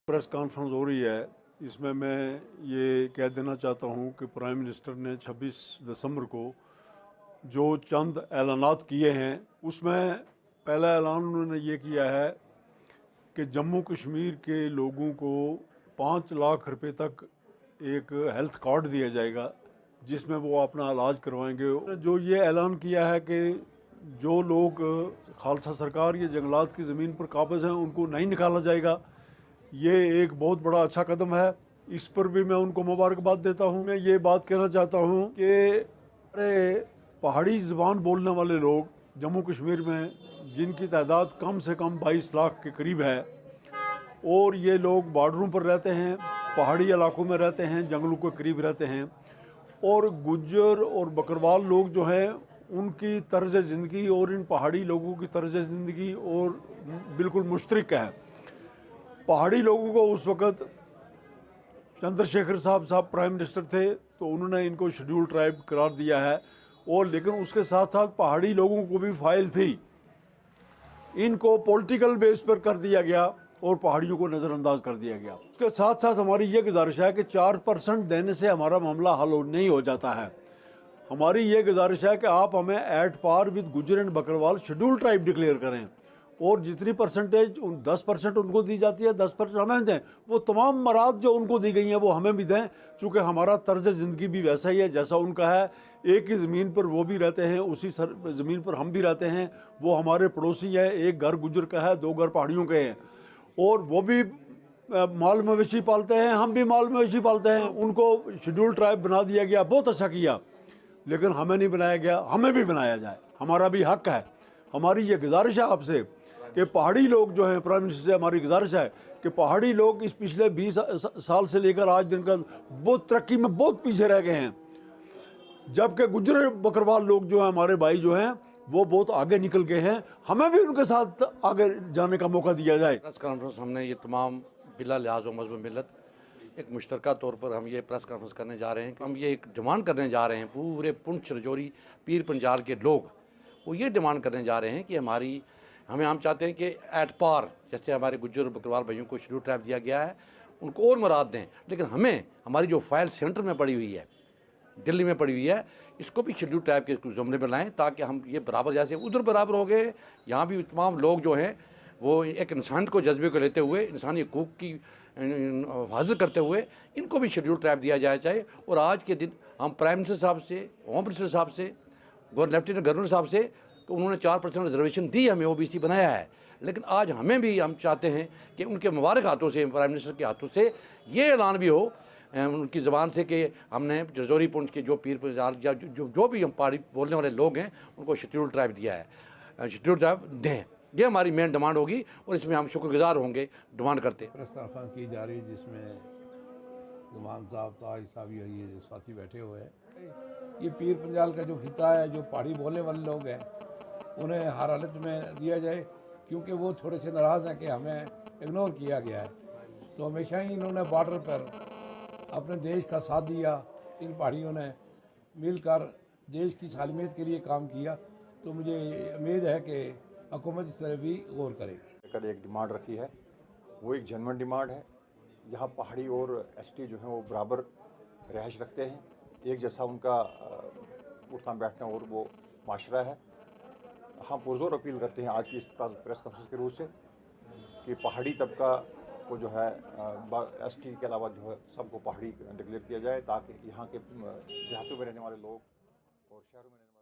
Press conference हो रही है, इसमें मैं ये कह देना चाहता हूँ कि प्राइम मिनिस्टर ने 26 दिसंबर को जो चंद ऐलानात किए हैं, उसमें पहला ऐलान उन्होंने ये किया है कि जम्मू कश्मीर के लोगों को 5 लाख रुपए तक एक हेल्थ कार्ड दिया जाएगा, जिसमें वो अपना इलाज करवाएंगे। जो ये ऐलान किया है कि जो लोग खालसा सरकार या जंगलात की ज़मीन पर काबिज हैं उनको नहीं निकाला जाएगा, ये एक बहुत बड़ा अच्छा कदम है। इस पर भी मैं उनको मुबारकबाद देता हूँ। मैं ये बात कहना चाहता हूँ कि अरे पहाड़ी ज़बान बोलने वाले लोग जम्मू कश्मीर में, जिनकी तादाद कम से कम 22 लाख के करीब है, और ये लोग बॉर्डरों पर रहते हैं, पहाड़ी इलाकों में रहते हैं, जंगलों के करीब रहते हैं, और गुज्जर और बकरवाल लोग जो हैं उनकी तर्ज ज़िंदगी और इन पहाड़ी लोगों की तर्ज ज़िंदगी और बिल्कुल मुश्तरक है। पहाड़ी लोगों को उस वक़्त चंद्रशेखर साहब प्राइम मिनिस्टर थे तो उन्होंने इनको शेड्यूल ट्राइब करार दिया है, और लेकिन उसके साथ साथ पहाड़ी लोगों को भी फाइल थी, इनको पॉलिटिकल बेस पर कर दिया गया और पहाड़ियों को नज़रअंदाज कर दिया गया। उसके साथ साथ हमारी ये गुजारिश है कि 4% देने से हमारा मामला हल नहीं हो जाता है। हमारी ये गुजारिश है कि आप हमें एट पार विद गुजर and Bakarwal schedule tribe declare करें, और जितनी परसेंटेज 10% उनको दी जाती है 10% हमें दें। वो तमाम मराद जो उनको दी गई हैं वो हमें भी दें, चूँकि हमारा तर्ज ज़िंदगी भी वैसा ही है जैसा उनका है। एक ही ज़मीन पर वो भी रहते हैं, उसी ज़मीन पर हम भी रहते हैं। वो हमारे पड़ोसी हैं, एक घर गुजर का है, 2 घर पहाड़ियों के हैं, और वो भी माल मवेशी पालते हैं, हम भी माल मवेशी पालते हैं। उनको शेड्यूल ट्राइब बना दिया गया, बहुत अच्छा किया, लेकिन हमें नहीं बनाया गया। हमें भी बनाया जाए, हमारा भी हक है। हमारी ये गुजारिश है आपसे कि पहाड़ी लोग जो हैं, प्राइम मिनिस्टर से हमारी गुजारिश है कि पहाड़ी लोग इस पिछले 20 साल से लेकर आज दिन का बहुत तरक्की में बहुत पीछे रह गए हैं, जबकि गुजर बकरवाल लोग जो हैं, हमारे भाई जो हैं, वो बहुत आगे निकल गए हैं। हमें भी उनके साथ आगे जाने का मौका दिया जाए। प्रेस कॉन्फ्रेंस हमने ये तमाम बिला लिहाज व मजहब मिलत एक मुश्तरका तौर पर हम ये प्रेस कॉन्फ्रेंस करने जा रहे हैं। हम ये एक डिमांड करने जा रहे हैं, पूरे पुंछ रजौरी पीर पंजाल के लोग वो ये डिमांड करने जा रहे हैं कि हम चाहते हैं कि एट पार जैसे हमारे गुज्जर बकरवाल भाइयों को शेड्यूल ट्राइब दिया गया है उनको और मराद दें, लेकिन हमें हमारी जो फाइल सेंटर में पड़ी हुई है, दिल्ली में पड़ी हुई है, इसको भी शेड्यूल टाइप के जुमले में लाएँ ताकि हम ये बराबर, जैसे उधर बराबर हो गए, यहाँ भी तमाम लोग जो हैं वो एक इंसान को जज्बे को लेते हुए इंसानी हकूक़ की हिफाजत करते हुए इनको भी शेड्यूल ट्राइब दिया जाना चाहिए। और आज के दिन हम प्राइम मिनिस्टर साहब से, होम मिनिस्टर साहब से, लेफ्टिनेंट गवर्नर साहब से, तो उन्होंने 4% रिजर्वेशन दी, हमें OBC बनाया है, लेकिन आज हमें भी हम चाहते हैं कि उनके मुबारक हाथों से, प्राइम मिनिस्टर के हाथों से ये ऐलान भी हो उनकी ज़बान से कि हमने रजौरी पुंछ के जो पीर पंजाल या जो भी हम पहाड़ी बोलने वाले लोग हैं उनको शेड्यूल ट्राइब दिया है, शेड्यूल ट्राइब दें। ये हमारी मेन डिमांड होगी और इसमें हम शुक्रगुजार होंगे डिमांड करते हैं। प्रेस कॉन्फ्रेंस की जा रही है जिसमें गुमान साहब, ताज साहब, ये साथी बैठे हुए हैं। ये पीर पंजाल का जो खिता है, जो पहाड़ी बोलने वाले लोग हैं, उन्हें हर हालत में दिया जाए, क्योंकि वो थोड़े से नाराज़ हैं कि हमें इग्नोर किया गया है। तो हमेशा ही इन्होंने बॉर्डर पर अपने देश का साथ दिया, इन पहाड़ियों ने मिलकर देश की सालमियत के लिए काम किया। तो मुझे उम्मीद है कि हुकूमत इस तरह भी गौर करेगी। कर एक डिमांड रखी है, वो एक जेन्युइन डिमांड है। यहाँ पहाड़ी और ST जो हैं वो बराबर रहायश रखते हैं, एक जैसा उनका उठना बैठना और वो माशरा है। हम पुरजोर अपील करते हैं आज की इस प्रेस कॉन्फ्रेंस के रूप से कि पहाड़ी तबका को जो है ST के अलावा जो है सबको पहाड़ी डिक्लेयर किया जाए, ताकि यहाँ के देहातों में रहने वाले लोग और शहरों में रहने